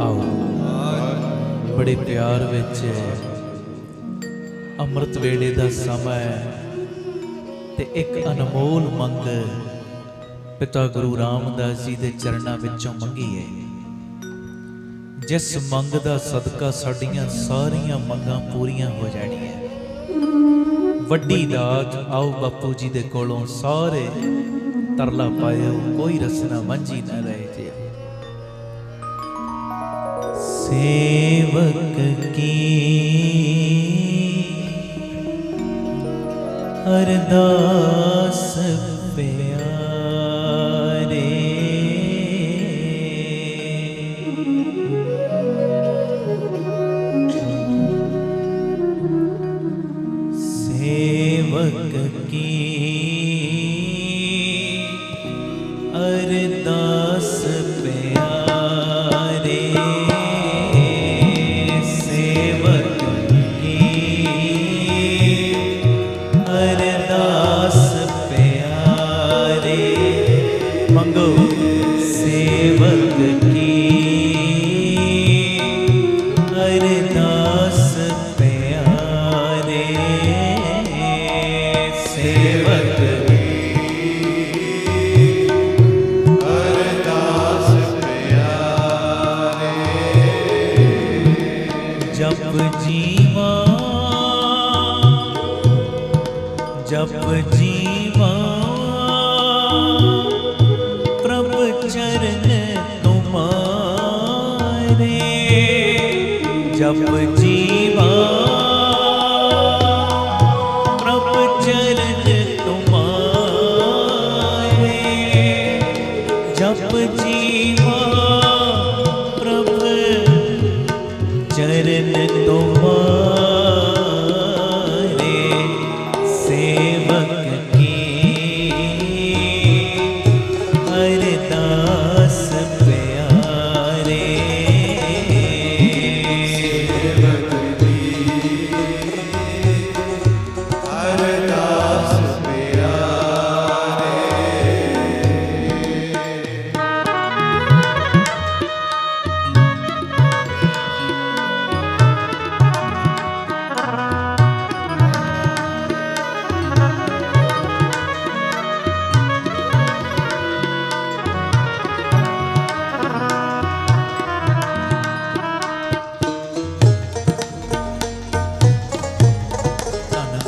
आओ बड़े प्यार विच अमृत वेले दा समय ते एक अनमोल मंग पिता गुरु रामदास जी दे चरणां विचों मंगी है। जिस मंग दा सदका साडियां सारियां मंगां पूरियां हो जाणियां। वड्डी दात आओ बापू जी दे कोलों सारे तरला पायो, कोई रसना मंझी न रहे थे। सेवक की अरदास प्यारे, सेवक की अरदास प्यारे, सेवक की अरदास प्यारे, मंगो सेवक की अरदास प्यारे, सेवक जप जीवा, जप जीवा प्रभु चरण तुम्हारे, जप जीवा प्रभु चरण तुम्हारे, जप जीवा प्रभु चरण तुम्हारे, सेवक की अरदास प्यारे, सेवक की अरदास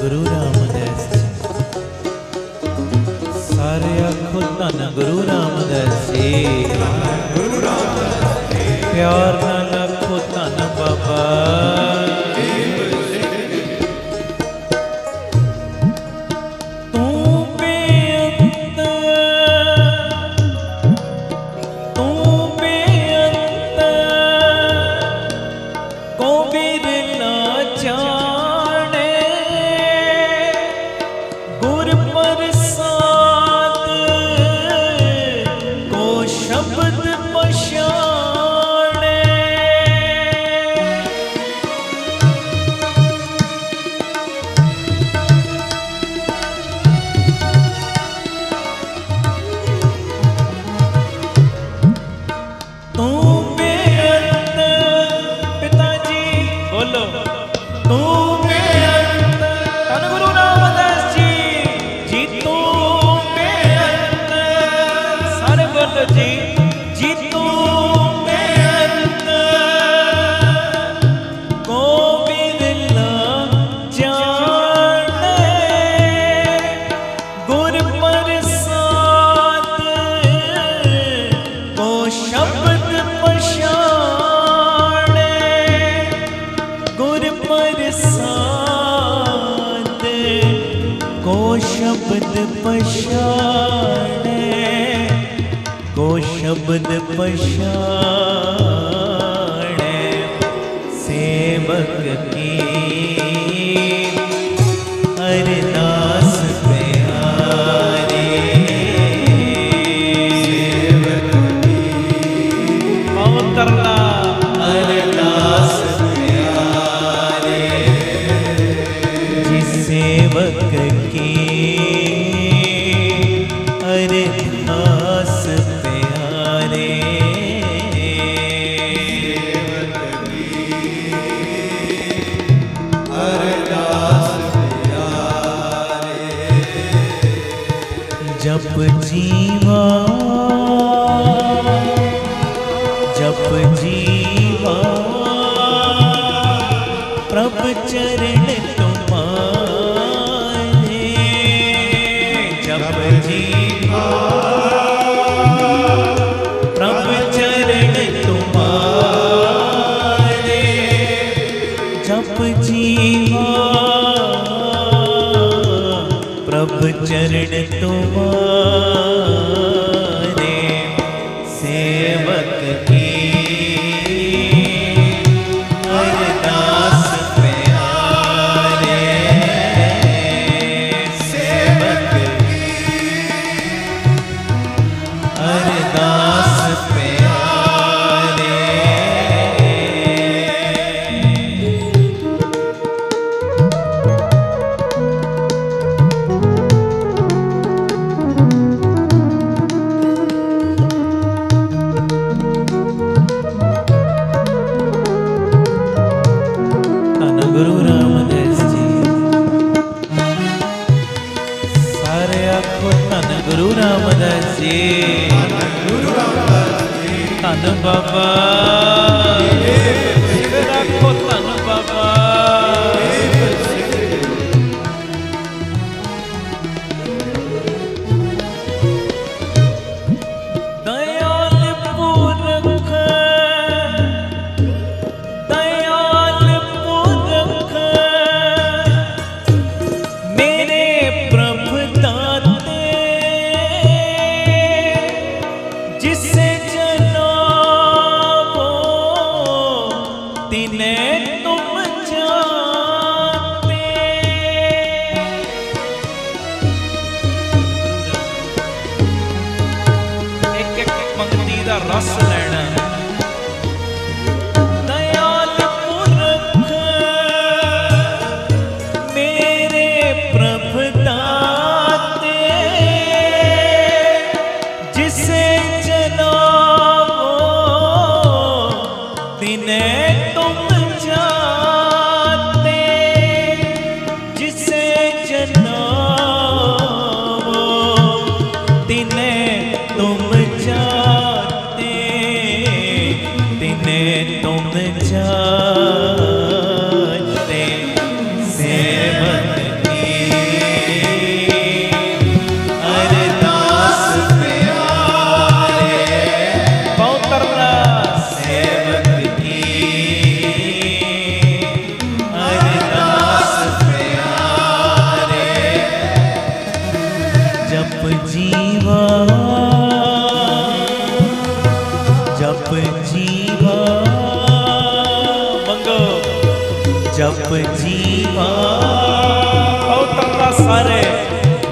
गुरु रामदास जी, सारे आखो धन गुरु रामदास जी, प्यार नाल आखो धन बाबा। तू बेअंत, तू बेअंत को बिरला जाने, गुर प्रसाद को शब्द पछाणे, तू बेअंत, पिताजी बोलो, तू बेअंत, धन गुरु रामदास जी, जी तू बेअंत, सारे बोलो जी, जी तू बेअंत को बिरला जाने, गुर प्रसाद को शब्द पछाणे, गुर प्रसाद को शब्द पछाणे, को शब्द पछाणे, सेवक की अरदास प्यारे, सेवक की अवतरला अरदास प्यारे, जिस सेवक की अरदास प्यारे, जीवा जप जीवा प्रभ चरण तुम्हारे जप जीवा प्रभ चरण तुम्हारे जप जीवा प्रभ चरण तुम्हारे सेवक की अरदास प्यारे सेवक की अरदास प्यारे गुरु रामदास जी सारे आखो धन गुरु रामदास जी धन बाबा आखो धन बाबा दयाल पुरख दयाल पुरख मेरे प्रभु दाते जिसे जनाबो तिन्हें तुम जानते एक एक पंक्ति दा रस लेना दयाल पुरख मेरे प्रभु दाते जिसे जनाबो तिन्हें तुम जानते जिसे जनाबो तिन्हें तुम जानते तिन्हें तुम जानते सेवक की अरदास प्यारे पौत्रना सेवक की अरदास प्यारे जप जीवा जप जीवा मंगो जप जीवा पौत्रना सारे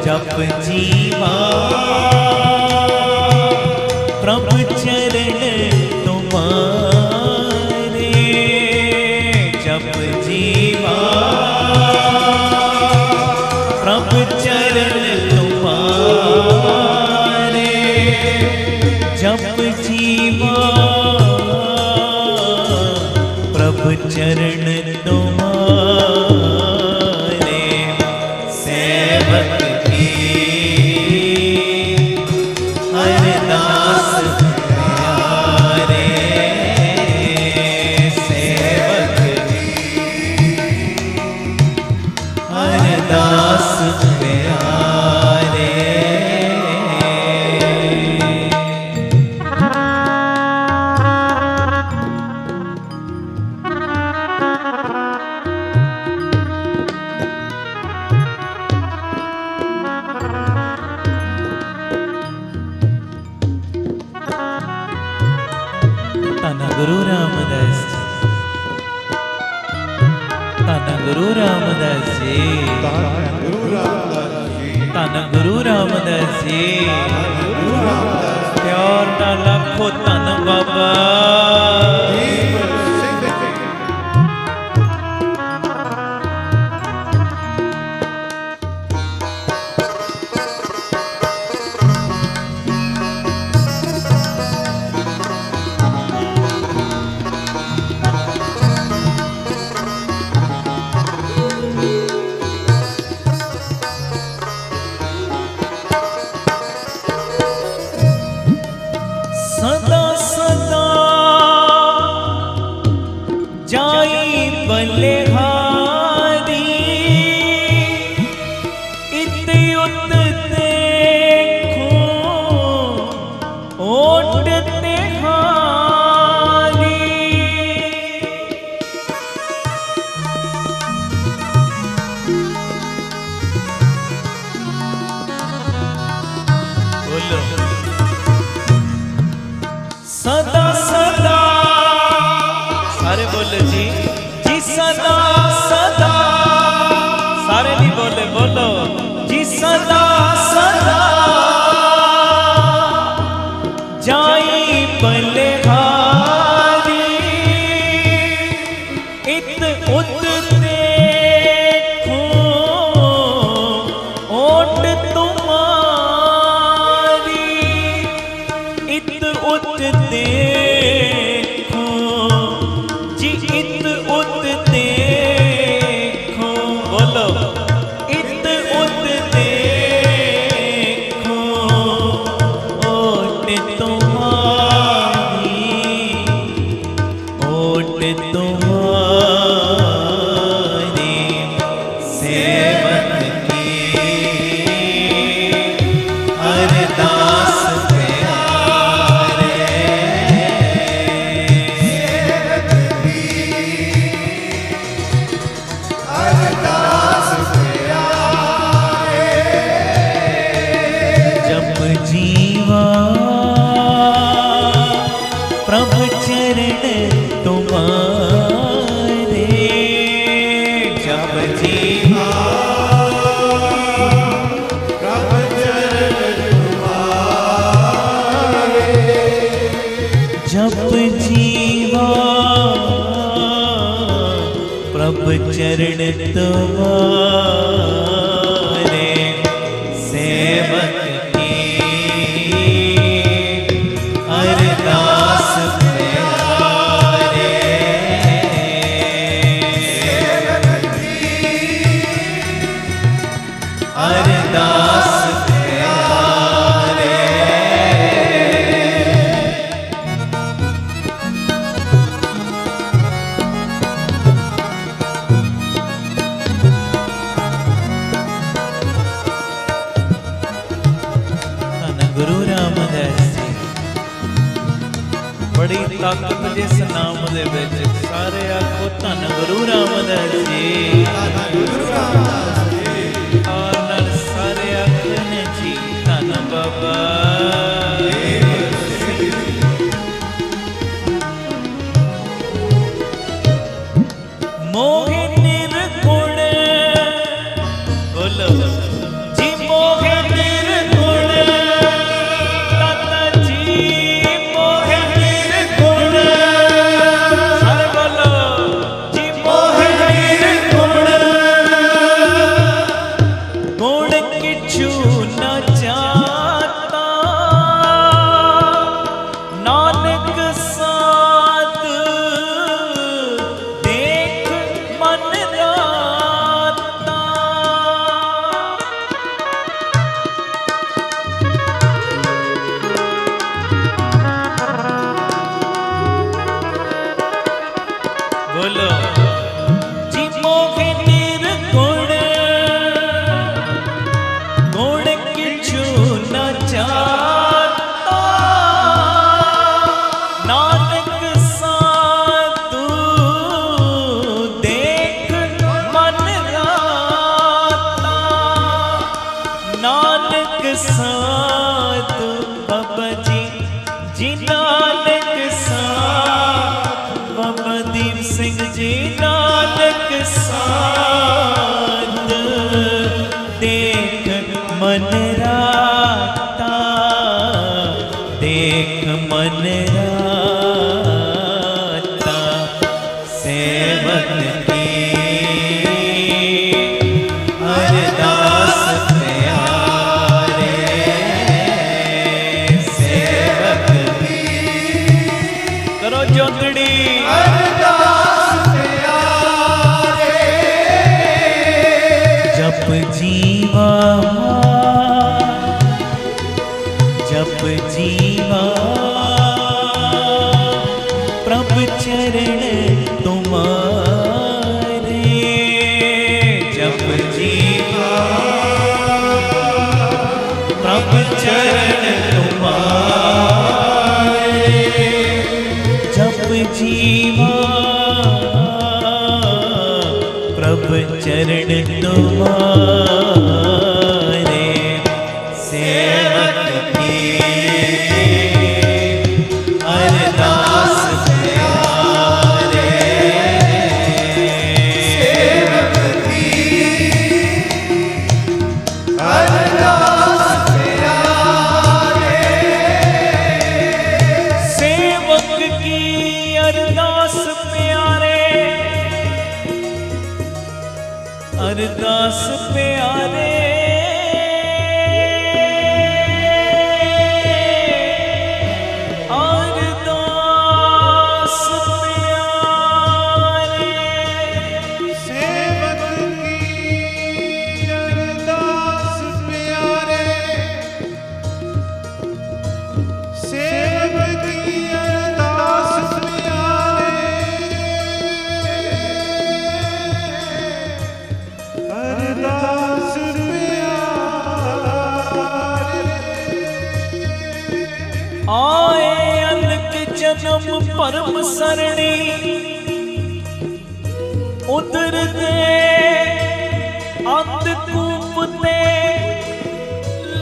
जप जीवा प्रभु चरण तुम्हारे जप जीवा प्रभु चरण तुम्हारे जप जीवा प्रभु चरण तुम्हारे सेवक की अरदास प्यारे सेवक की अरदास प्यारे धन गुरु रामदास जी धन गुरु रामदास जी धन गुरु रामदास जी प्यार ना लाखो धन बाबा बलिहारी इत उत देखो ओट तिहारी। बोलो सदा सदा, सारे बोले जी जी सदा सदा, सारे नहीं बोले, बोलो जी सदा सदा जाई बलिहारी इत उत देखो ओट तुम्हारी। इत उत देखो जी इत उत देखो, बोलो इत उत देखो ओट तुम्हारी, ओट तुम्हारी सेवक की अरदास जीवा प्रभु चरण तुम्हारे, जब जीवा प्रभु चरण तुम्हारे, जब जीवा प्रभु चरण तुम्हारे सेवक अरदास प्यारे, अरदास प्यारे। धन गुरु रामदास जी, बड़ी ताकत जिस नाम दे विच, सारे आखो धन गुरु रामदास जी, और नाल सारे आखने जी धन बाबा। मोहि निर्गुण, बोलो जी मोहि निर्गुण, दाता जी मोहि निर्गुण, सारे बोलो जी मोहि निर्गुण, गुण किछु न जाता नानक साध देख मन राता। बोलो जी मोहि निर्गुण, गुण किछु न जाता नानक साधु देख मन राता। नानक साधु बाबा जी जी नानक साधु, बाबा दीप सिंह जी नानक साधु देख मन राता, देख मन राता सेवक की अरदास प्यारे, सेवक की करो जोतड़ी अरदास प्यारे, जप जीवा जप जीवा प्रभु चरण तुम्हारे, जी प्रभु चरण तुम्हारे, जप जीवा प्रभु चरण तुम्हारे, सेवक की अरदास प्यारे, सेवक की अरदास प्यारे, सेवक की अरदास प्यारे, अरदास प्यारे, अरदास प्यारे, सेवक की अरदास प्यारे, सेवक की अरदास प्यारे, अरदास प्यारे। आए अनक जन्म परम सरणी, उदर दे अंधकूप ते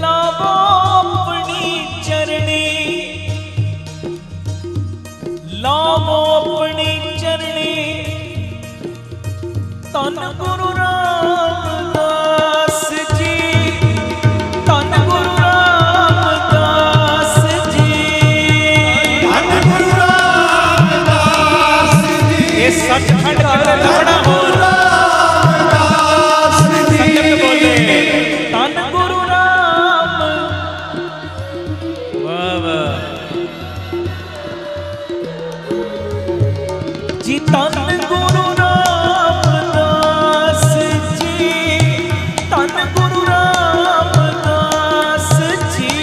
लावो अपनी चरणी, लावो अपनी चरणी, तन गुरु रामदास जी, तन गुरु रामदास जी, धन गुरु रामदास जी, ये सचखंड का लखड़ा हो रामदास जी, संगत बोले तन गुरु राम, वाह वाह जी, तन गुरु रामदास जी, तन गुरु रामदास जी,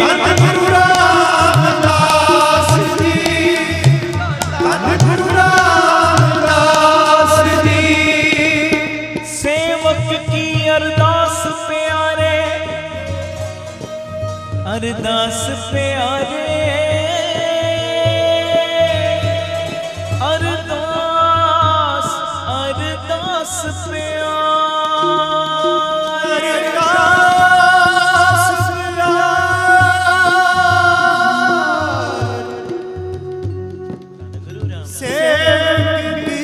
धन गुरु रामदास जी, धन गुरु रामदास जी, सेवक की अरदास प्यारे, अरदास प्यारे, अरदास अरदास प्यारे, अरदास प्यारे, सेवक की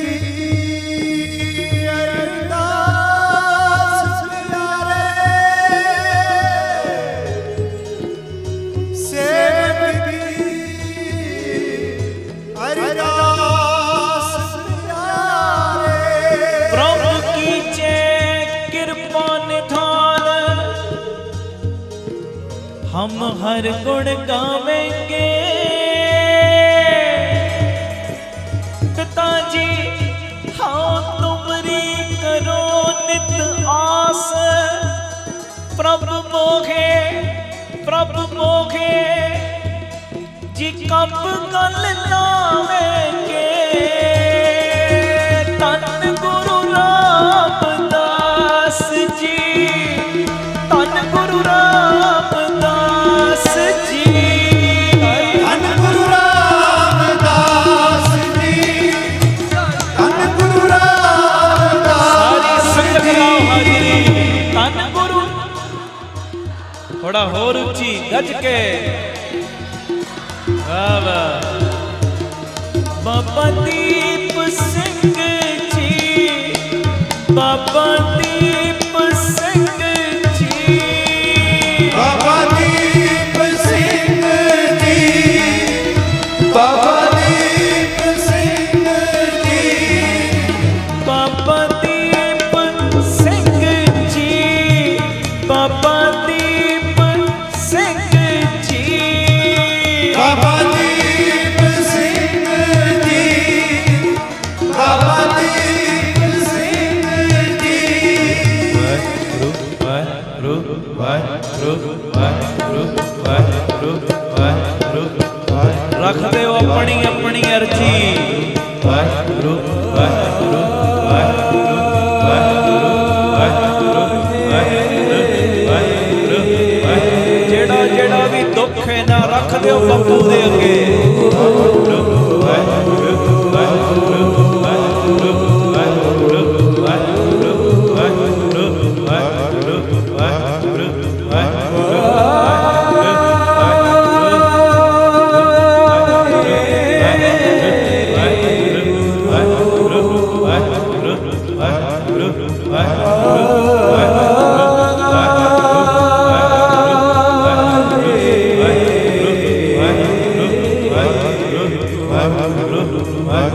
अरदास प्यारे, सेवक की अरदास प्यारे। प्रभु की जय कृपा निधान, हम हर गुण गावेंगे, पिताजी हाँ तुमरी करो नित आस, प्रभु मोघे जी कब गल लावेंगे, तन गुरु रामदास जी, तन गुरु रामदास जी, धन गुरु रामदास जी, धन गुरु रामदास सारी संगत लाओ हाजिरी, तन गुरु, थोड़ा और ऊंची गज के, वाह वाह, बाबा दीप सिंह जी, बाबा दीप सिंह जी, बाबा दीप सिंह जी, बाबा दीप सिंह जी, बाबा दीप सिंह जी, बाबा दीप सिंह जी, बाबा दीप सिंह जी, बाबा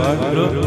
ਵਾਹਿਗੁਰੂ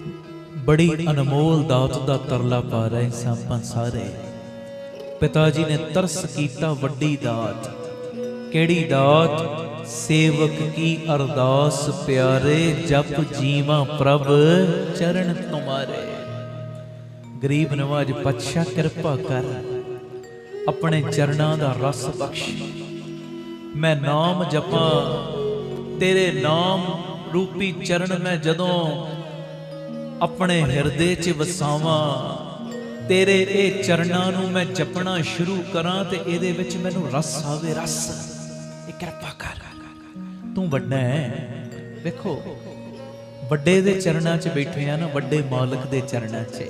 बड़ी अनमोल दात दा तरला पा रहे सां सारे। पिता जी ने तरस कीता वड्डी दात, केड़ी दात? सेवक की अरदास प्यारे, जप जीवा प्रभ चरण तुम्हारे। गरीब नवाज पातशाह कृपा कर, अपने चरणां दा रस बख्श। मैं नाम जपां, तेरे नाम रूपी चरण मैं जदों अपने हिरदे च वसावां, तेरे ए चरणां नूं मैं जपना शुरू करां ते इहदे विच मैनूं रस आवे। रस ये कृपा कर, तू वड्डा है। देखो वड्डे दे चरणां च बैठे आ ना, वड्डे मालक दे चरणां च।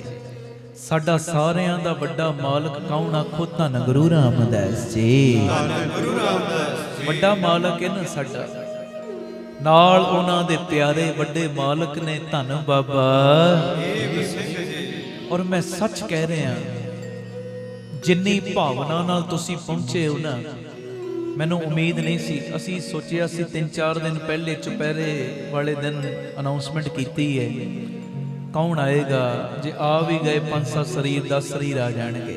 साडा सारियां दा वड्डा मालक कौन? आखो धन गुरु रामदास जी। वड्डा मालक है ना साडा, नाल उन्हां दे प्यारे वड्डे मालक ने धन बाबा। और मैं सच कह रहा, जिन्नी भावना नाल तुसी पहुंचे हो ना, मैनूं उम्मीद नहीं सी। असी सोचिया सी 3-4 दिन पहले चुपहरे वाले दिन अनाउंसमेंट की है, कौन आएगा। जे आ भी गए 5-7 शरीर 10 शरीर आ जाएंगे,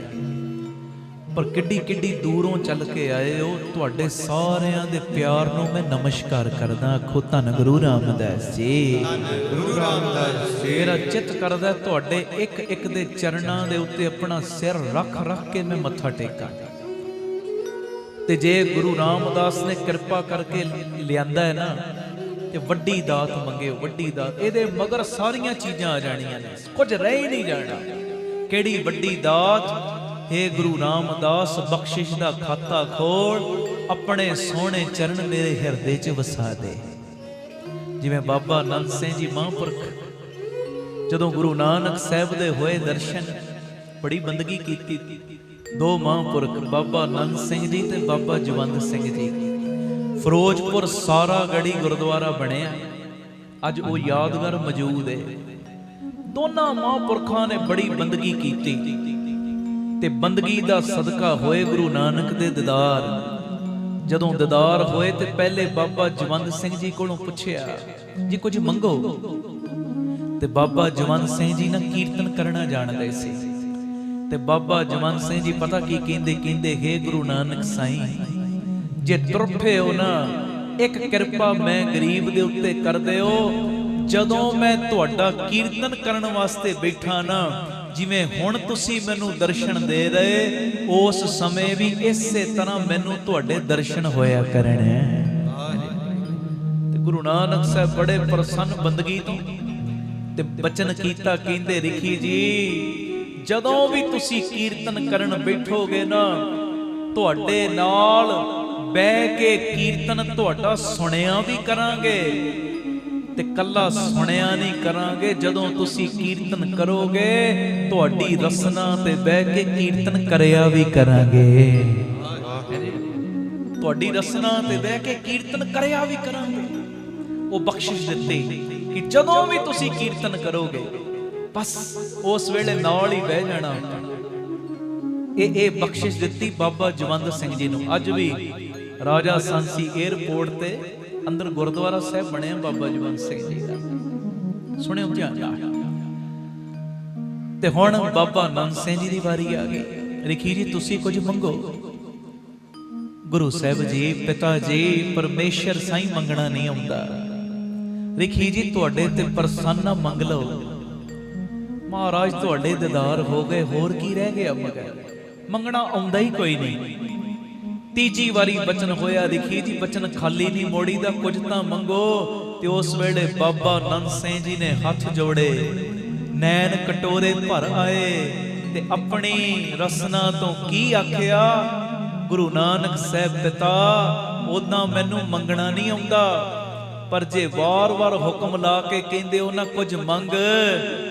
पर किड्डी किड्डी दूरों चल के आए हो। तुहाडे सारियां दे प्यार नूं मैं नमस्कार करदा। आखो धन गुरु रामदास जी। मेरा चित करदा तुहाडे एक एक दे चरणां दे उत्ते अपना सिर रख रख के मैं मत्था टेकां। ते जे गुरु रामदास ने कृपा करके लियांदा है ना, ते वड्डी दात मंगे, वड्डी दात। इहदे मगर सारियां चीज़ां आ जाणियां ने, कुछ रह ही नहीं जाना। केड़ी वड्डी दात? हे गुरु रामदास, बख्शिश दा खाता खोल, अपने सोहणे चरण मेरे हिरदे च वसा दे। जिवें बाबा नंद सिंह जी महापुरख जदों गुरु नानक साहब दे होए दर्शन, बड़ी बंदगी कीती। 2 महापुरख बाबा नंद सिंह जी ते बाबा जवंद सिंह जी। फिरोजपुर सारा गढ़ी गुरुद्वारा बनिया, अज वो यादगार मौजूद है। दोनों महापुरखां ने बड़ी बंदगी कीती ते बंदगी दा सदका होए गुरु नानक दे दीदार। जदों दीदार होए ते पहले बाबा जवंद सिंह जी कोलों पुछया, जी कुछ मंगो। ते बाबा जवंद सिंह जी ना कीर्तन करना जाणदे सी। ते बाबा जवंद सिंह जी पता की कहंदे, हे गुरु नानक साईं, जे तुरफे हो ना, एक कृपा मैं गरीब दे उत्ते कर दिओ। जदों मैं तुहाडा कीर्तन करन वास्ते बैठा ना, जिवें हुण तुसी मैनूं दर्शन दे रहे, उस समय भी इसे तरह मैनूं तुहाडे दर्शन होया करने। ते गुरु नानक साहब बड़े प्रसन्न बंदगी तो ते बचन कीता, कहंदे रिखी जी, जदों भी तुसी कीर्तन करन बैठोगे ना, तुहाडे नाल बैठ के कीर्तन तुहाडा सुनिया भी करांगे ते कल्ला सुनिया नहीं करांगे। जदों तुसी कीर्तन करोगे, तुहाडी रसना ते बैठ के कीर्तन करिया भी करांगे। तुहाडी रसना ते बैठ के कीर्तन करिया भी करांगे। वो बख्शिश दित्ती कि जदों भी तुसी कीर्तन करोगे, बस उस वेले नाल ही बह जाना। ये बख्शिश दित्ती बाबा जवंद सिंह जी नूं। अज भी राजा सांसी एयरपोर्ट ते अंदर गुरुद्वारा साहब बने बाबा जवंद सिंह जी का, सुनियो ध्यान नाल। ते हुण बाबा नंद सिंह जी दी वारी आ गई। रिखी जी तुसी कुछ मंगो। गुरु साहब जी, पिता जी, परमेश्वर साईं मंगना नहीं आउंदा। रिखी जी तुहाडे ते प्रसन्न मंग लो, महाराज तुहाडे दीदार हो गए, होर की रह गया। मगर मंगना आउंदा ही कोई नहीं। तीजी वारी बचन होया, रिखी जी बचन खाली नहीं मोड़ी दा, कुछ तां मंगो। ते उस वेले बाबा नंद सिंह जी ने हथ जोड़े, नैन कटोरे भर आए ते अपनी रसना तो की आखिया, गुरु नानक साहब पिता, ओदां मैनू मंगना नहीं आउंदा, पर जे वार-वार हुक्म ला के कहंदे हो ना कुछ मंग,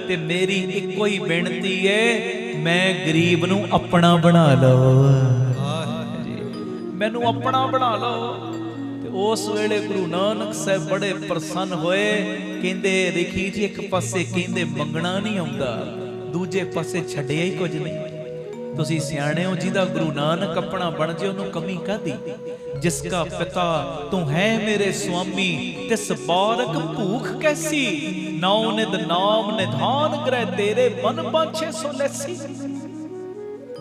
ते मेरी इक्को ही बेनती है, मैं गरीब नू अपना बना लो, मैनू अपना बना लो। ते उस वेले गुरु नानक साहब बड़े प्रसन्न होए। कहंदे रिखी जी, एक पासे कहंदे मंगना नहीं आउंदा, दूजे पासे छड्डिया ही कुछ नहीं। ਤੁਸੀਂ ਸਿਆਣੇ ਹੋ, ਜਿਹਦਾ ਗੁਰੂ ਨਾਨਕ ਆਪਣਾ ਬਣ ਜੇ ਉਹਨੂੰ ਕਮੀ ਕਾਹਦੀ। ਜਿਸਕਾ ਪਿਤਾ ਤੂੰ ਹੈ ਮੇਰੇ ਸੁਆਮੀ, ਤਿਸ ਬਾਰਕ ਭੂਖ ਕੈਸੀ। ਨਾਉ ਨਿਦ ਨਾਮ ਨਿਧਾਨ ਗ੍ਰਹਿ ਤੇਰੇ, ਮਨ ਬਾਛੇ ਸੋ ਲੈਸੀ।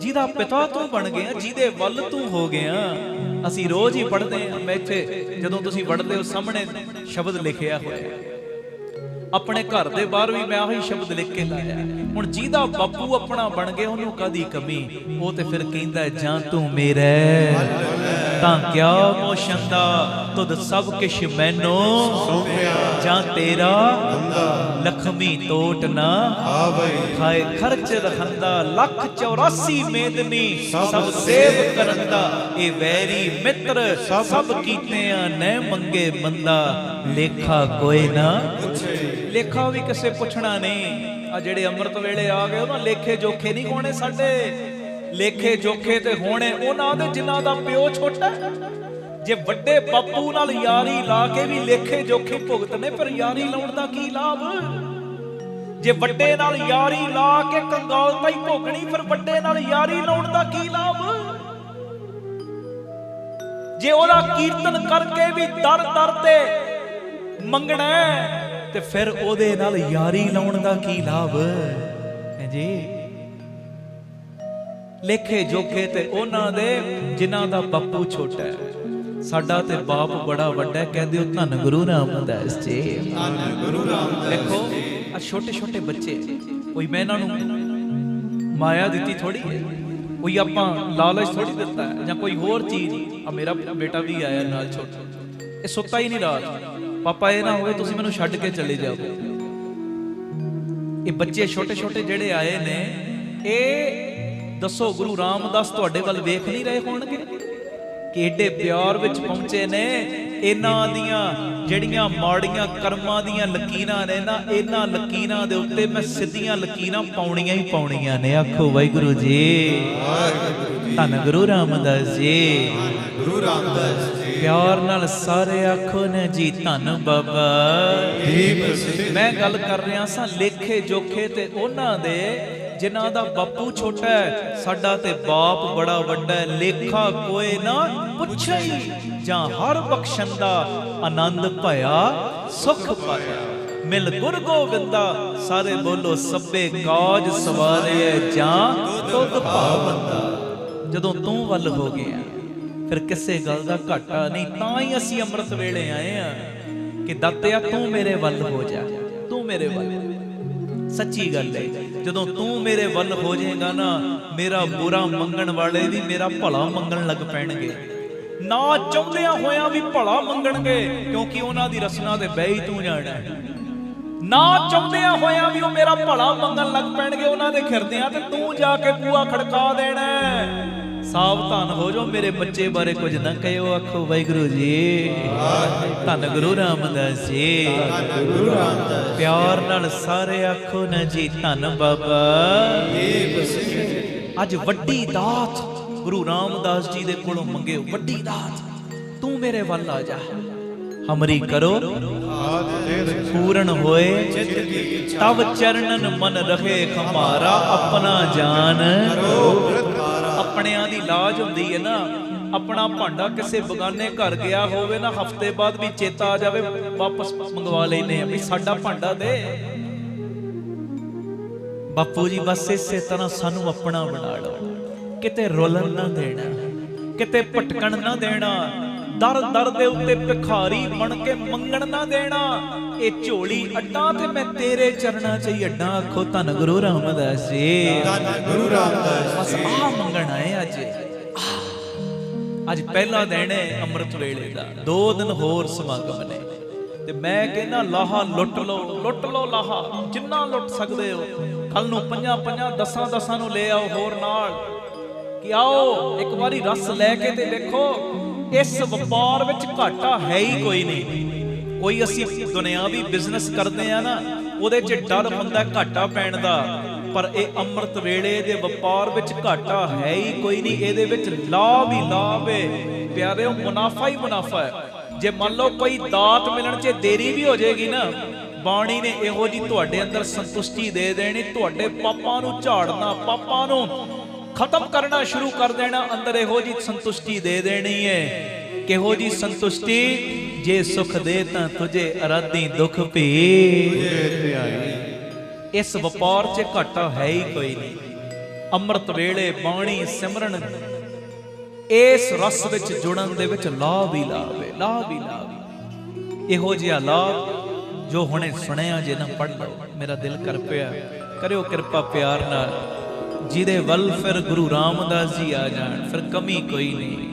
ਜਿਹਦਾ ਪਿਤਾ ਤੂੰ ਬਣ ਗਿਆ, ਜਿਹਦੇ ਵੱਲ ਤੂੰ ਹੋ ਗਿਆ। ਅਸੀਂ ਰੋਜ਼ ਹੀ ਪੜ੍ਹਦੇ ਹਾਂ, ਮੈਂ ਇੱਥੇ ਜਦੋਂ ਤੁਸੀਂ ਪੜ੍ਹਦੇ ਹੋ ਸਾਹਮਣੇ ਸ਼ਬਦ ਲਿਖਿਆ ਹੋਇਆ, ਆਪਣੇ ਘਰ ਦੇ ਬਾਹਰ ਵੀ ਮੈਂ ਆਹੀ ਸ਼ਬਦ ਲਿਖ ਕੇ ਲਾਇਆ। ਹੁਣ ਜਿਹਦਾ ਬਾਪੂ ਆਪਣਾ ਬਣ ਗਿਆ ਉਹਨੂੰ ਕਾਹਦੀ ਕਮੀ। ਉਹ ਤੇ ਫਿਰ ਕਹਿੰਦਾ ਜਾਂ ਤੂੰ ਮੇਰਾ ਤਾਂ ਕਿਆ ਮੋਸ਼ੰਦਾ, ਤੁਧ ਸਭ ਕਿਛ ਮੈਨੂੰ ਸੌਂਪਿਆ। ਜਾਂ ਤੇਰਾ ਲਖਮੀ ਟੋਟ ਨਾ ਆਵੇ, ਖਾਏ ਖਰਚ ਰਖੰਦਾ। ਲੱਖ 84 ਮੇਦਨੀ ਸਭ ਸੇਵ ਕਰੰਦਾ। ਇਹ ਵੈਰੀ ਮਿੱਤਰ ਸਭ ਕੀਤਿਆਂ ਨੇ ਮੰਗੇ ਬੰਦਾ। ਲੇਖਾ ਕੋਈ ਨਾ ਪੁੱਛੇ, ਲੇਖਾ ਵੀ ਕਿਸੇ ਪੁੱਛਣਾ ਨਹੀਂ। ਆ ਜਿਹੜੇ ਅੰਮ੍ਰਿਤ ਵੇਲੇ ਆ ਗਏ ਉਹਨਾਂ ਲੇਖੇ ਜੋਖੇ ਨਹੀਂ ਹੋਣੇ ਸਾਡੇ। ਲੇਖੇ ਜੋਖੇ ਤੇ ਹੋਣੇ ਉਹਨਾਂ ਦੇ ਜਿਨ੍ਹਾਂ ਦਾ ਪਿਓ ਛੋਟਾ। ਜੇ ਵੱਡੇ ਬਾਪੂ ਨਾਲ ਯਾਰੀ ਲਾ ਕੇ ਵੀ ਲੇਖੇ ਜੋਖੇ ਭੁਗਤਨੇ, ਫਿਰ ਯਾਰੀ ਲਾਉਣ ਦਾ ਕੀ ਲਾਭ। ਜੇ ਵੱਡੇ ਨਾਲ ਯਾਰੀ ਲਾ ਕੇ ਕੰਗਾਲਤਾ ਹੀ ਭੋਗਣੀ, ਫਿਰ ਵੱਡੇ ਨਾਲ ਯਾਰੀ ਲਾਉਣ ਦਾ ਕੀ ਲਾਭ। ਜੇ ਉਹਦਾ ਕੀਰਤਨ ਕਰਕੇ ਵੀ ਦਰ ਦਰ ਤੇ ਮੰਗਣਾ ਤੇ ਫਿਰ ਉਹਦੇ ਨਾਲ ਯਾਰੀ ਲਾਉਣ ਦਾ ਕੀ ਲਾਭ ਹੈ ਜੀ। ਲੇਖੇ ਜੋਖੇ ਤੇ ਉਹਨਾਂ ਦੇ ਜਿਨ੍ਹਾਂ ਦਾ ਬਾਪੂ ਛੋਟਾ ਹੈ। ਸਾਡਾ ਤੇ ਬਾਪ ਬੜਾ ਵੱਡਾ ਹੈ। ਕਹਿੰਦੇ ਹੋ ਧੰਨ ਗੁਰੂ ਰਾਮਦਾਸ ਜੀ, ਧੰਨ ਗੁਰੂ ਰਾਮਦਾਸ। ਦੇਖੋ ਆ ਛੋਟੇ ਛੋਟੇ ਬੱਚੇ, ਕੋਈ ਮੈਂ ਇਹਨਾਂ ਨੂੰ ਮਾਇਆ ਦਿੱਤੀ ਥੋੜੀ ਹੈ, ਕੋਈ ਆਪਾਂ ਲਾਲਚ ਥੋੜੀ ਦਿੱਤਾ ਹੈ ਜਾਂ ਕੋਈ ਹੋਰ ਚੀਜ਼। ਆ ਮੇਰਾ ਬੇਟਾ ਵੀ ਆਇਆ ਨਾਲ ਛੋਟਾ, ਇਹ ਸੁੱਤਾ ਹੀ ਨਹੀਂ ਰਾਤ। ਪਾਪਾ ਇਹ ਨਾ ਹੋਵੇ ਤੁਸੀਂ ਮੈਨੂੰ ਛੱਡ ਕੇ ਚਲੇ ਜਾਓ। ਇਹ ਬੱਚੇ ਛੋਟੇ ਛੋਟੇ ਜਿਹੜੇ ਆਏ ਨੇ, ਇਹ ਦੱਸੋ ਗੁਰੂ ਰਾਮਦਾਸ ਤੁਹਾਡੇ ਵੱਲ ਵੇਖ ਨਹੀਂ ਰਹੇ ਹੋਣਗੇ ਕਿ ਏਡੇ ਪਿਆਰ ਵਿੱਚ ਪਹੁੰਚੇ ਨੇ। ਇਹਨਾਂ ਦੀਆਂ ਜਿਹੜੀਆਂ ਮਾੜੀਆਂ ਕਰਮਾਂ ਦੀਆਂ ਲਕੀਰਾਂ ਨੇ ਨਾ, ਇਹਨਾਂ ਲਕੀਰਾਂ ਦੇ ਉੱਤੇ ਮੈਂ ਸਿੱਧੀਆਂ ਲਕੀਰਾਂ ਪਾਉਣੀਆਂ ਹੀ ਪਾਉਣੀਆਂ ਨੇ। ਆਖੋ ਵਾਹਿਗੁਰੂ ਜੀ, ਧੰਨ ਗੁਰੂ ਰਾਮਦਾਸ ਜੀ, ਗੁਰੂ ਰਾਮਦਾਸ ਜੀ। ਪਿਆਰ ਨਾਲ ਸਾਰੇ ਆਖੋ ਨੇ ਜੀ ਧੰਨ ਬਾਬਾ। ਮੈਂ ਗੱਲ ਕਰ ਰਿਹਾ ਸਾਂ ਲੇਖੇ ਜੋਖੇ ਤੇ ਉਹਨਾਂ ਦੇ ਜਿਨ੍ਹਾਂ ਦਾ ਬਾਪੂ ਛੋਟਾ ਹੈ। ਸਾਡਾ ਤੇ ਬਾਪ ਬੜਾ ਵੱਡਾ ਹੈ। ਲੇਖਾ ਕੋਏ ਨਾ ਪੁੱਛਈ, ਜਾਂ ਹਰ ਬਖਸ਼ੰਦਾ। ਆਨੰਦ ਭਇਆ ਸੁਖ ਪਾਇਆ, ਮਿਲ ਗੁਰ ਗੋਬਿੰਦਾ। ਸਾਰੇ ਬੋਲੋ ਸਭੇ ਕਾਜ ਸਵਾਰੇ, ਜਾਂ ਤੁਧ ਭਾਵੰਦਾ। ਜਦੋਂ ਤੂੰ ਵੱਲ ਹੋ ਗਿਆ ਫਿਰ ਕਿਸੇ ਗੱਲ ਦਾ ਘਾਟਾ ਨਹੀਂ। ਤਾਂ ਹੀ ਅਸੀਂ ਅੰਮ੍ਰਿਤ ਵੇਲੇ ਆਏ ਆ ਕਿ ਦਾਤਿਆ ਤੂੰ ਮੇਰੇ ਵੱਲ ਹੋ ਜਾ, ਤੂੰ ਮੇਰੇ ਵੱਲ। ਸੱਚੀ ਗੱਲ ਹੈ, ਜਦੋਂ ਤੂੰ ਮੇਰੇ ਵੱਲ ਹੋ ਜਾਏਗਾ ਨਾ, ਮੇਰਾ ਬੁਰਾ ਮੰਗਣ ਵਾਲੇ ਵੀ ਮੇਰਾ ਭਲਾ ਮੰਗਣ ਲੱਗ ਪੈਣਗੇ। ਨਾ ਚਾਹੁੰਦਿਆਂ ਹੋਇਆਂ ਵੀ ਭਲਾ ਮੰਗਣਗੇ, ਕਿਉਂਕਿ ਉਹਨਾਂ ਦੀ ਰਸਨਾ ਤੇ ਬਹਿ ਹੀ ਤੂੰ ਜਾਣਾ। ਨਾ ਚਾਹੁੰਦਿਆਂ ਹੋਇਆਂ ਵੀ ਉਹ ਮੇਰਾ ਭਲਾ ਮੰਗਣ ਲੱਗ ਪੈਣਗੇ ਉਹਨਾਂ ਦੇ ਖਿਰਦਿਆਂ ਤੇ ਤੂੰ ਜਾ ਕੇ ਬੂਹਾ ਖੜਕਾ ਦੇਣਾ। ਸਾਵਧਾਨ ਹੋ ਜਾਓ, ਮੇਰੇ ਬੱਚੇ ਬਾਰੇ ਕੁਝ ਨਾ ਕਹਿਓ। ਆਖੋ ਵਾਹਿਗੁਰੂ ਜੀ, ਧੰਨ ਗੁਰੂ ਰਾਮਦਾਸ ਜੀ, ਧੰਨ ਗੁਰੂ ਰਾਮਦਾਸ। ਪਿਆਰ ਨਾਲ ਸਾਰੇ ਆਖੋ ਨਾ ਜੀ ਧੰਨ ਬਾਬਾ। ਅੱਜ ਵੱਡੀ ਦਾਤ ਗੁਰੂ ਰਾਮਦਾਸ ਜੀ ਦੇ ਕੋਲੋਂ ਮੰਗੇ, ਵੱਡੀ ਦਾਤ। ਤੂੰ ਮੇਰੇ ਵੱਲ ਆ ਜਾ, ਹਮਰੀ ਕਰੋ ਪੂਰਨ ਹੋਏ ਤਬ ਚਰਨਨ ਮਨ ਰਹੇ ਹਮਾਰਾ। ਆਪਣਾ ਜਾਨ ਆਪਣਿਆਂ ਦੀ ਲਾਜ ਹੁੰਦੀ ਹੈ ਨਾ। ਆਪਣਾ ਭਾਂਡਾ ਕਿਸੇ ਬਗਾਨੇ ਘਰ ਗਿਆ ਹੋਵੇ ਨਾ, ਹਫ਼ਤੇ ਬਾਅਦ ਵੀ ਚੇਤਾ ਆ ਜਾਵੇ, ਵਾਪਸ ਮੰਗਵਾ ਲੈਨੇ ਆ ਵੀ ਸਾਡਾ ਭਾਂਡਾ ਦੇ। ਬਾਪੂ ਜੀ ਬਸ ਇਸੇ ਤਰ੍ਹਾਂ ਸਾਨੂੰ ਆਪਣਾ ਬਣਾ ਲਓ। ਕਿਤੇ ਰੋਲਣ ਨਾ ਦੇਣਾ, ਕਿਤੇ ਭਟਕਣ ਨਾ ਦੇਣਾ, ਦਰ ਦਰ ਦੇ ਉੱਤੇ ਭਿਖਾਰੀ ਬਣ ਕੇ ਮੰਗਣ ਨਾ ਦੇਣਾ। ਇਹ ਝੋਲੀ ਅੱਡਾ ਤੇ ਮੈਂ ਤੇਰੇ ਚਰਨਾਂ 'ਚ ਹੀ ਅੱਡਾ। ਆਖੋ ਧੰਨ ਗੁਰੂ ਰਾਮਦਾਸ ਜੀ, ਧੰਨ ਗੁਰੂ ਰਾਮਦਾਸ। ਬਸ ਆਹ ਮੰਗਣ ਆਏ ਅੱਜ। ਅੱਜ ਪਹਿਲਾ ਦਿਨ ਹੈ ਅੰਮ੍ਰਿਤ ਵੇਲੇ ਦਾ, 2 ਦਿਨ ਹੋਰ ਸਮਾਗਮ ਨੇ ਤੇ ਮੈਂ ਕਹਿੰਦਾ ਲਾਹਾ ਲੁੱਟ ਲਓ, ਲੁੱਟ ਲਓ ਲਾਹਾ, ਜਿੰਨਾ ਲੁੱਟ ਸਕਦੇ ਹੋ। ਕੱਲ ਨੂੰ 5 10 ਨੂੰ ਲੈ ਆਓ ਹੋਰ ਨਾਲ, ਕਿ ਆਓ ਇੱਕ ਵਾਰੀ ਰਸ ਲੈ ਕੇ ਤੇ ਵੇਖੋ। ਇਸ ਵਪਾਰ ਵਿੱਚ ਘਾਟਾ ਹੈ ਹੀ ਕੋਈ ਨਹੀਂ। ਕੋਈ ਅਸੀਂ ਦੁਨਿਆਵੀ ਬਿਜ਼ਨਸ ਕਰਦੇ ਆ ਨਾ, ਉਹਦੇ 'ਚ ਡਰ ਹੁੰਦਾ ਘਾਟਾ ਪੈਣ ਦਾ, ਪਰ ਇਹ ਅੰਮ੍ਰਿਤ ਵੇਲੇ ਦੇ ਵਪਾਰ ਵਿੱਚ ਘਾਟਾ ਹੈ ਹੀ ਕੋਈ ਨਹੀਂ। ਇਹਦੇ ਵਿੱਚ ਲਾਭ ਹੀ ਲਾਭ ਹੈ ਪਿਆਰਿਓ, ਮੁਨਾਫਾ ਹੀ ਮੁਨਾਫਾ ਹੈ। ਜੇ ਮੰਨ ਲਓ ਕੋਈ ਦਾਤ ਮਿਲਣ 'ਚ ਦੇਰੀ ਵੀ ਹੋ ਜਾਏਗੀ ਨਾ, ਬਾਣੀ ਨੇ ਇਹੋ ਜੀ ਤੁਹਾਡੇ ਅੰਦਰ ਸੰਤੁਸ਼ਟੀ ਦੇ ਦੇਣੀ। ਤੁਹਾਡੇ ਪਾਪਾਂ ਨੂੰ ਝਾੜਨਾ, ਪਾਪਾਂ ਨੂੰ खत्म करना शुरू कर देना, अंदर इहो जी संतुष्टि दे देनी है। किहो जी संतुष्टि, जे सुख दे तां तुझे अराधी दुख भी। इस वपार च घाटा है ही कोई नहीं। अमृत वेले बाणी सिमरन इस रस विच जुड़न दे विच लाभ ही लाभ है, लाभ ही लाभ। इहो जिहा लाभ जो हुणे सुनिया जे ना पढ़ लो, मेरा दिल कर पिया करियो कृपा प्यार नाल, जिदे वल फिर गुरु रामदास जी आ जान, फिर कमी कोई नहीं।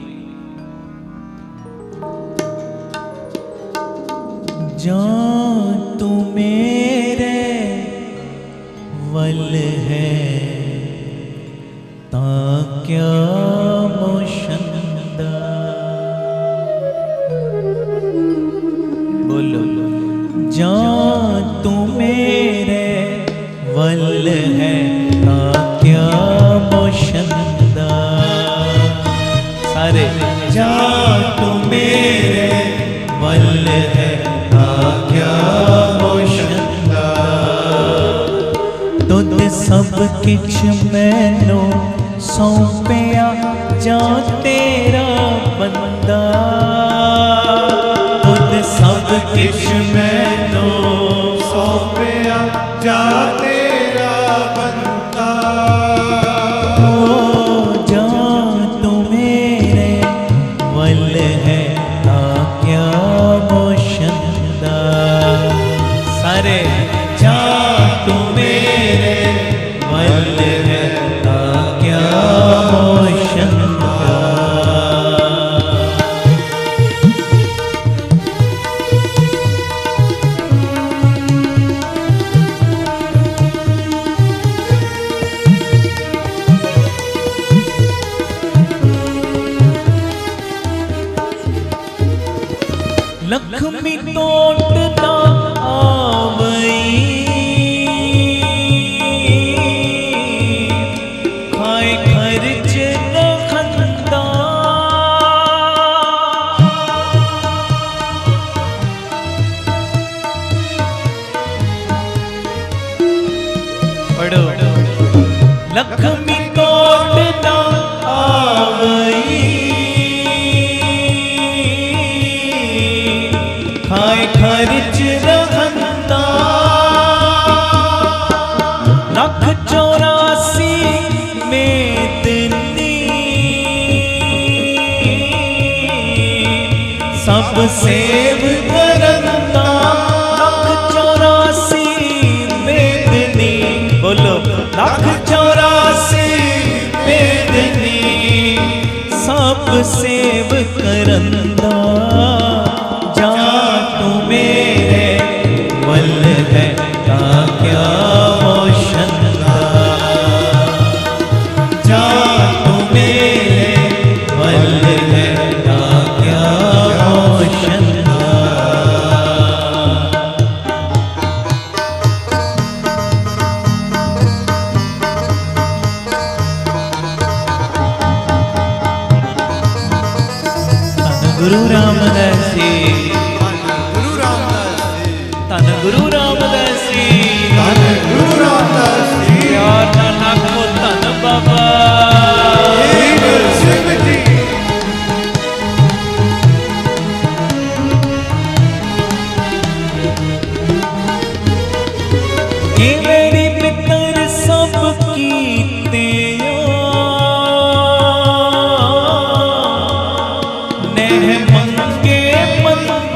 जान तू मेरे वल है ता क्या मोशंदा। बोलो जान तू मेरे वल है ता क्या मोशंदा। सारे जान तू मेरे वल है ता क्या मोशंदा। तुद सब किछ मैनू सौंपिया जा तेरा बंदा। तुद सब किछ मैनू सौंपिया जा तेरा बंदा। ओ जा तू मेरे वल है ता क्या मोशंदा। सारे जा तू मेरे वल है ता क्या मोशंदा। लक्ष्मी तोट ना आवई खाए खर्च न खंदा। पढ़ो लक्ष्मी तोट ना आवई खाए खर्च रहंदा। लख 84 मेदनी सब सेव करंदा। लख 84 मेदनी, बोलो लख 84 मेदनी सब सेव करंदा। जा तू मेरे वल है ता क्या मोशंदा। जा तू मेरे वल है ता क्या मोशंदा। गुरु रामदास जी, गुरु रामदास जी, धन गुरु रामदास जी, धन गुरु रामदास जी। प्यार नाल आखो धन बाबा हीर सिंह जी। ये मेरी पितर सब कीते नेह मंगे मंगे।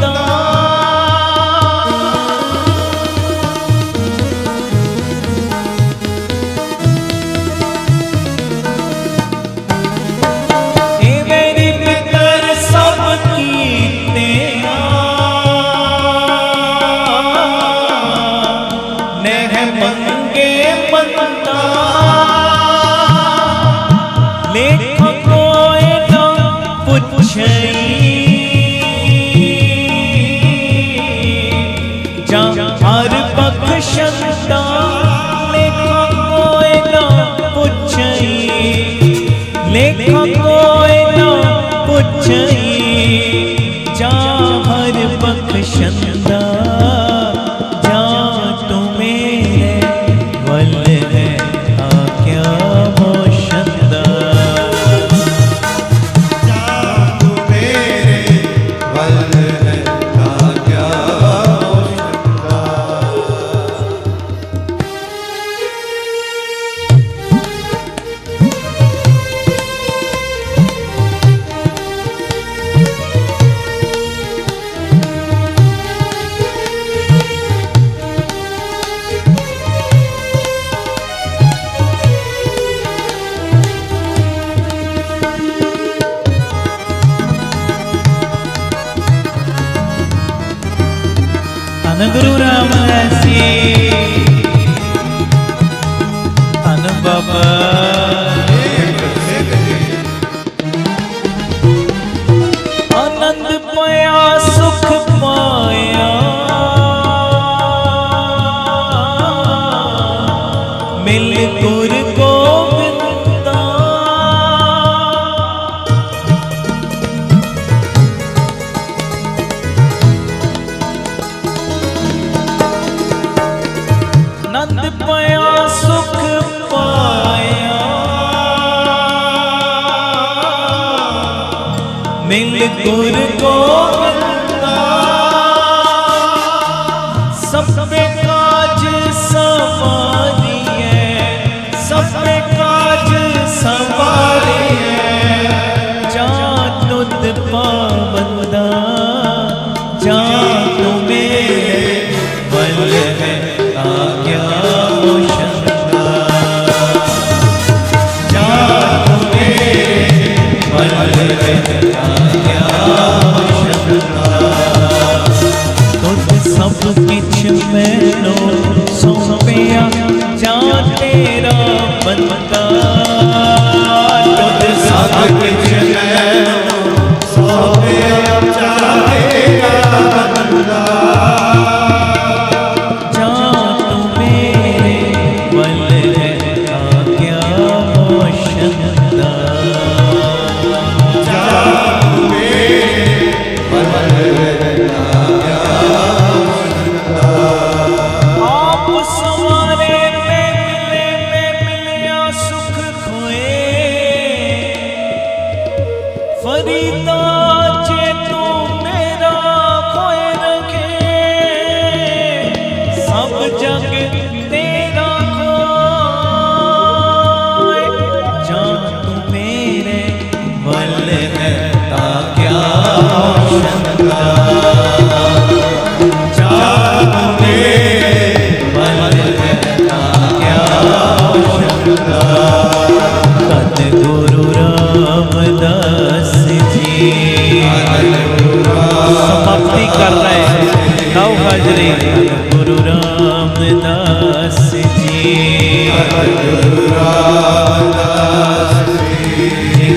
धन गुरु रामदास जी, धन बाबा आनंद पाया सुख पाया, मिल गुर गोविंदा। आनंद पाया सुख पाया, मिल गुर गोविंदा। सब पे काज सवारिए, सब पे काज सवारिए, जान तुद पाबंदा, जान तू मेरे बल है आज्ञा मोशंदा, जान तू मेरे बल है आज्ञा मोशंदा। तुद सब किछ मैनू सौंपिया, जान तेरा बंदा। तुद सब किछ मैनू सौंपिया, जान तेरा बंदा। जान तू मेरे बल है आज्ञा मोशंदा, जान तू मेरे बल है आज्ञा मोशंदा। आप सवारे में मिलिया सुख खोए, फरीदा जे तू मेरा खोए रखे, सब जग तेरा खोए, जान तू मेरे बल है ताक्या मोशंदा, जान तू मेरे बल है ताक्या मोशंदा। धन गुरु रामदास जी, समाप्ति कर रहे हैं नौ हाजरी। धन गुरु रामदास जी,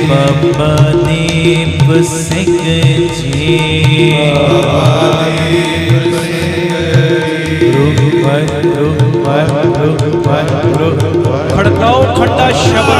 बाबा दीप सिंह जी, खड़काओ खड्डा शब्द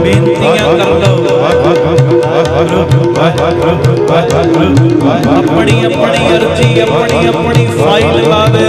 बेनतियां कर लो, अपनी अपनी अर्जी अपनी अपनी फाइल ला दो।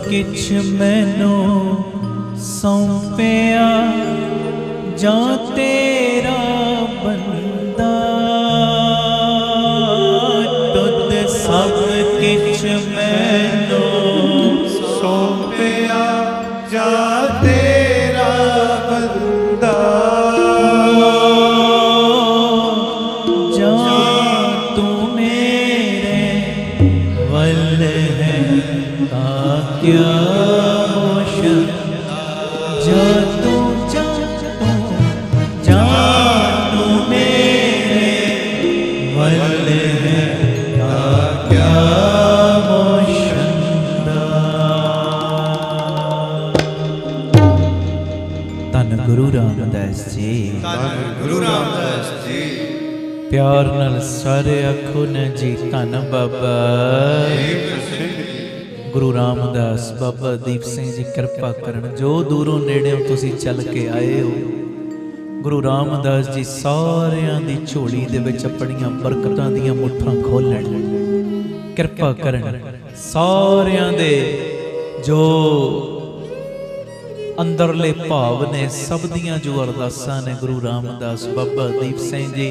किछ मैनू सौंपिया जा तेरा बंदा, तुद सब किछ मैनू सौंपिया जा तेरा बंदा, जा तू मेरे वल है ता क्या मोशन, जा तू मेरे वल है ता क्या मोशंदा। धन गुरु रामदास जी, धन गुरु रामदास जी। प्यार नाल सारे आखो न जी धन बाबा गुरु रामदास बाबा दीप सिंह जी कृपा करन। जो दूरों नेड़ों तुसी चल के आए हो, गुरु रामदास जी सारियां दी झोली दे विच अपणियां बरकतां दीयां मुट्ठां खोलण, कृपा करन। सारियां दे जो अंदरले भाव ने, सब दियां जो अरदासां ने, गुरु रामदास बाबा दीप सिंह जी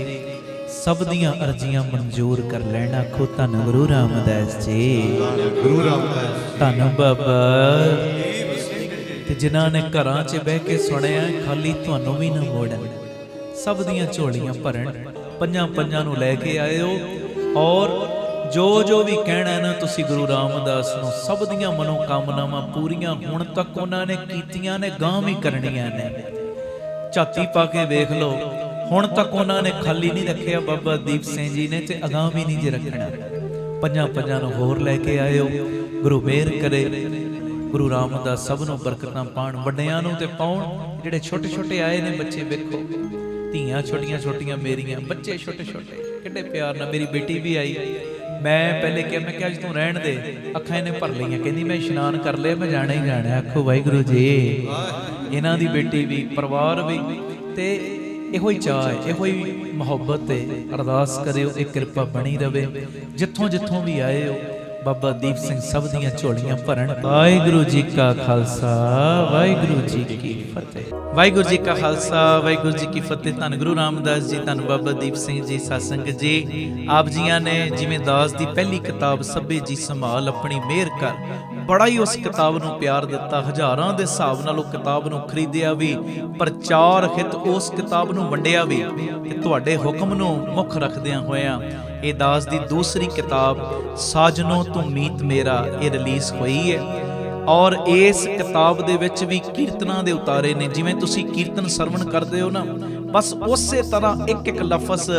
सब दियां अर्जियां मंजूर कर लेना। आखो धन गुरु रामदास जी, गुरु रामदास धन बाबा। ते जिन्हां ने घरां 'च बह के सुनिया, खाली तुहानूं भी ना मोड़न, सब दियां झोलियां भरन, पंजां पंजां नूं लै के आए हो। और जो जो भी कहना है ना तुसी गुरु रामदास नूं, सब दियां मनोकामनावां पूरीआं हुण तक उन्हां ने कीतियां ने, गां भी करनियां ने। झाती पा के वेख लो, हुण तक उन्हां ने खाली नहीं रखिया बाबा दीप सिंह जी ने, ते अगां भी नहीं जे रखना। पंजां पंजां नूं होर लै के आए हो। गुरु मेहर करे, गुरु रामदास सब नूं बरकतां पाण, वड्डिआं नूं ते पाउण। जिहड़े छोटे छोटे आए ने बच्चे वेखो, धीआं छोटियां छोटियां मेरियां, बच्चे छोटे छोटे, किड्डे प्यार नाल। मेरी बेटी भी आई, मैं पहले क्या, मैं क्या अज तूं रहण दे, अखां इहने भर लईआं, कहंदी मैं इशनान कर लिया, मैं जाना ही जाना। आखो वाहिगुरू जी, इन्हां दी बेटी भी, परिवार भी, ते इहो ही चाह है, इहो ही मुहब्बत है। अरदास करियो एक कृपा बनी रवे। जिथों जिथों भी आए हो, बाबा दीप सिंह सब दियां झोलियां भरन। वाहिगुरू जी का खालसा, वाहिगुरू जी की फतेह। वाहिगुरू जी का खालसा, वाहिगुरू जी की फतेह। धन गुरु रामदास जी, धन बाबा दीप सिंह जी, सत्संग जी। आप जियां ने जिवें दास दी पहली किताब सभे जी संभाल अपनी मेहर कर, बड़ा ही उस किताब नूं प्यार दिता। हज़ारां दे हिसाब नाल उस किताब नूं खरीदिया भी, प्रचार हित उस किताब नूं वंडिया भी, ते तुहाडे हुक्म नूं मुख रखदिआं होइआं ये दास दी दूसरी किताब साजनो तू मीत मेरा ये रिलीज़ हुई है। और इस किताब दे विच भी कीर्तनां दे उतारे ने। जिवें तुसी कीर्तन सरवण करदे हो ना, बस उसे तरह एक एक लफज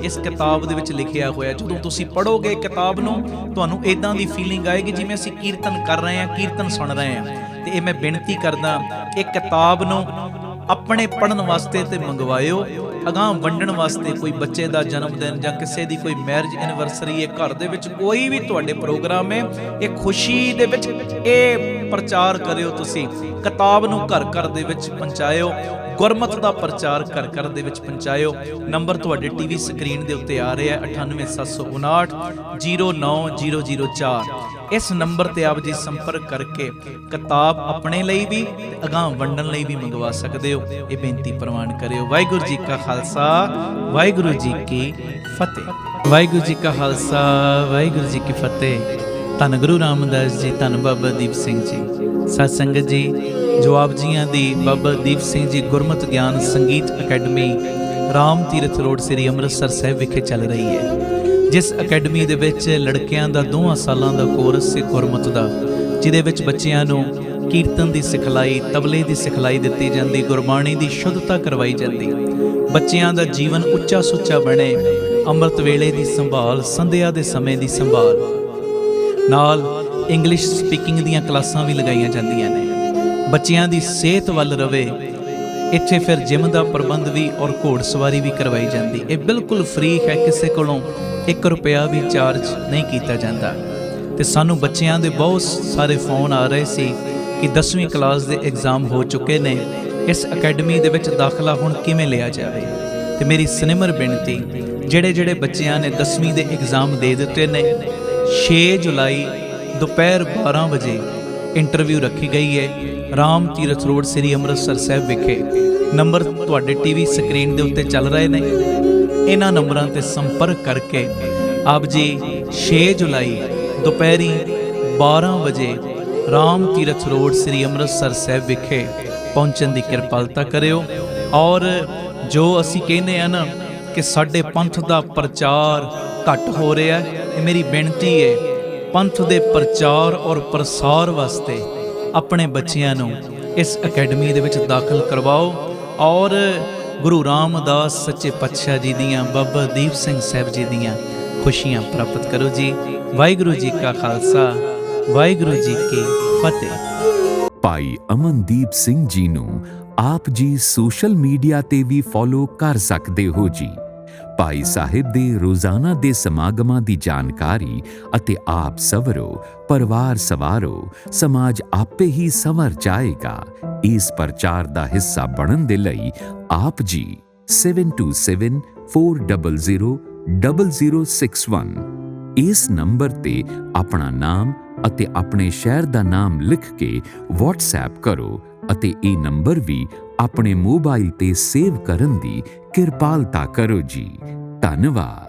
इस किताब दे विच लिखिया होया। जदों तुसी पढ़ोगे किताब नूं, तुहानूं इदां दी फीलिंग आएगी जिवें असीं कीर्तन कर रहे हैं, कीर्तन सुन रहे हैं। ते इह मैं बेनती करदा, इह किताब नूं अपने पढ़न वास्ते ते मंगवाइओ, अगां वंडण वास्ते। कोई बच्चे दा जन्म दिन जां किसी दी कोई मैरिज एनिवर्सरी है, घर दे विच कोई भी तुहाडे प्रोग्राम है, ये खुशी दे विच ये प्रचार करियो। तुसी किताब नूं घर घर दे विच पहुंचाइओ, गुरमत दा प्रचार घर घर दे विच पहुंचाइओ। नंबर तुहाडे टीवी स्क्रीन दे उत्ते आ रहा है 9875909004। इस नंबर ते आप जी संपर्क करके किताब अपने लिए भी अगां वंडन लिए भी मंगवा सकते हो। ये बेनती प्रवान करियो। वाहिगुरू जी का खालसा, वाहिगुरू जी की फतेह। वाहिगुरू जी का खालसा, वाहिगुरू जी की फतेह। धन गुरु रामदास जी, धन बाबा दीप सिंह जी। सत्संगत जी, जो आप जियां दी बाबा दीप सिंह जी गुरमत ज्ञान संगीत अकैडमी राम तीरथ रोड श्री अमृतसर साहिब विखे चल रही है, जिस अकैडमी दे विच लड़कियां दा 2 सालां दा कोर्स है गुरमत दा, जिहदे विच बच्चियां नूं कीर्तन दी सिखलाई, तबले दी सिखलाई दित्ती जांदी, गुरबाणी दी शुद्धता करवाई जांदी। बच्चियां दा जीवन ਉੱਚਾ ਸੁੱਚਾ बने। ਅੰਮ੍ਰਿਤ ਵੇਲੇ ਦੀ ਸੰਭਾਲ, ਸੰਧਿਆ ਦੇ ਸਮੇਂ ਦੀ ਸੰਭਾਲ ਨਾਲ ਇੰਗਲਿਸ਼ ਸਪੀਕਿੰਗ ਦੀਆਂ ਕਲਾਸਾਂ ਵੀ ਲਗਾਈਆਂ ਜਾਂਦੀਆਂ ਨੇ। ਬੱਚਿਆਂ ਦੀ ਸਿਹਤ ਵੱਲ ਰਵੇ। ਇੱਥੇ ਫਿਰ ਜਿਮ ਦਾ ਪ੍ਰਬੰਧ ਵੀ ਔਰ ਘੋੜਸਵਾਰੀ ਵੀ ਕਰਵਾਈ ਜਾਂਦੀ। ਇਹ ਬਿਲਕੁਲ ਫ੍ਰੀ ਹੈ, ਕਿਸੇ ਕੋਲੋਂ 1 ਰੁਪਿਆ ਵੀ ਚਾਰਜ ਨਹੀਂ ਕੀਤਾ ਜਾਂਦਾ। ਤੇ ਸਾਨੂੰ ਬੱਚਿਆਂ ਦੇ ਬਹੁਤ ਸਾਰੇ ਫੋਨ ਆ ਰਹੇ ਸੀ ਕਿ 10ਵੀਂ ਕਲਾਸ ਦੇ ਐਗਜ਼ਾਮ ਹੋ ਚੁੱਕੇ ਨੇ, ਇਸ ਅਕੈਡਮੀ ਦੇ ਵਿੱਚ ਦਾਖਲਾ ਹੁਣ ਕਿਵੇਂ ਲਿਆ ਜਾਵੇ। ਤੇ ਮੇਰੀ ਸਿਨੇਮਰ ਬੇਨਤੀ, ਜਿਹੜੇ ਬੱਚਿਆਂ ਨੇ 10ਵੀਂ ਦੇ ਐਗਜ਼ਾਮ ਦੇ ਦਿੱਤੇ ਨੇ, 6 ਜੁਲਾਈ ਦੁਪਹਿਰ 12 ਵਜੇ ਇੰਟਰਵਿਊ ਰੱਖੀ ਗਈ ਹੈ ਰਾਮ ਤੀਰਥ ਰੋਡ ਸ੍ਰੀ ਅੰਮ੍ਰਿਤਸਰ ਸਾਹਿਬ ਵਿਖੇ। ਨੰਬਰ ਤੁਹਾਡੇ ਟੀਵੀ ਸਕਰੀਨ ਦੇ ਉੱਤੇ ਚੱਲ ਰਹੇ ਨੇ। ਇਹਨਾਂ ਨੰਬਰਾਂ ਤੇ ਸੰਪਰਕ ਕਰਕੇ ਆਪ ਜੀ 6 ਜੁਲਾਈ ਦੁਪਹਿਰੀ 12 ਵਜੇ ਰਾਮ ਤੀਰਥ ਰੋਡ ਸ੍ਰੀ ਅੰਮ੍ਰਿਤਸਰ ਸਾਹਿਬ ਵਿਖੇ ਪਹੁੰਚਣ ਦੀ ਕਿਰਪਾਲਤਾ ਕਰਿਓ। ਔਰ ਜੋ ਅਸੀਂ ਕਹਿੰਦੇ ਆ ਨਾ ਕਿ ਸਾਡੇ ਪੰਥ ਦਾ ਪ੍ਰਚਾਰ ਘੱਟ ਹੋ ਰਿਹਾ, ਇਹ ਮੇਰੀ ਬੇਨਤੀ ਹੈ, ਪੰਥ ਦੇ ਪ੍ਰਚਾਰ ਔਰ ਪ੍ਰਸਾਰ ਵਾਸਤੇ ਆਪਣੇ ਬੱਚਿਆਂ ਨੂੰ ਇਸ ਅਕੈਡਮੀ ਦੇ ਵਿੱਚ ਦਾਖਲ ਕਰਵਾਓ ਔਰ ਗੁਰੂ ਰਾਮਦਾਸ ਸੱਚੇ ਪਾਤਸ਼ਾਹ ਜੀ ਦੀਆਂ, ਬਾਬਾ ਦੀਪ ਸਿੰਘ ਸਾਹਿਬ ਜੀ ਦੀਆਂ ਖੁਸ਼ੀਆਂ ਪ੍ਰਾਪਤ ਕਰੋ ਜੀ। ਵਾਹਿਗੁਰੂ ਜੀ ਕਾ ਖਾਲਸਾ, ਵਾਹਿਗੁਰੂ ਜੀ ਕੀ ਫਤਿਹ। ਭਾਈ ਅਮਨਦੀਪ ਸਿੰਘ ਜੀ ਨੂੰ ਆਪ ਜੀ ਸੋਸ਼ਲ ਮੀਡੀਆ ਤੇ ਵੀ ਫੋਲੋ ਕਰ ਸਕਦੇ ਹੋ ਜੀ। ਭਾਈ ਸਾਹਿਬ ਦੇ ਰੋਜ਼ਾਨਾ ਦੇ ਸਮਾਗਮਾਂ ਦੀ ਜਾਣਕਾਰੀ ਅਤੇ ਆਪ ਸਵਰੋ, ਪਰਿਵਾਰ ਸਵਾਰੋ, ਸਮਾਜ ਆਪੇ ਹੀ ਸੰਵਰ ਜਾਏਗਾ। ਇਸ ਪ੍ਰਚਾਰ ਦਾ ਹਿੱਸਾ ਬਣਨ ਦੇ ਲਈ ਆਪ ਜੀ 7274000061 ਇਸ ਨੰਬਰ ਤੇ ਆਪਣਾ ਨਾਮ ਅਤੇ ਆਪਣੇ ਸ਼ਹਿਰ ਦਾ ਨਾਮ ਲਿਖ ਕੇ WhatsApp ਕਰੋ ਅਤੇ ਇਹ ਨੰਬਰ ਵੀ ਆਪਣੇ ਮੋਬਾਈਲ ਤੇ ਸੇਵ ਕਰਨ ਦੀ ਕਿਰਪਾਲਤਾ ਕਰੋ ਜੀ। ਧੰਨਵਾਦ।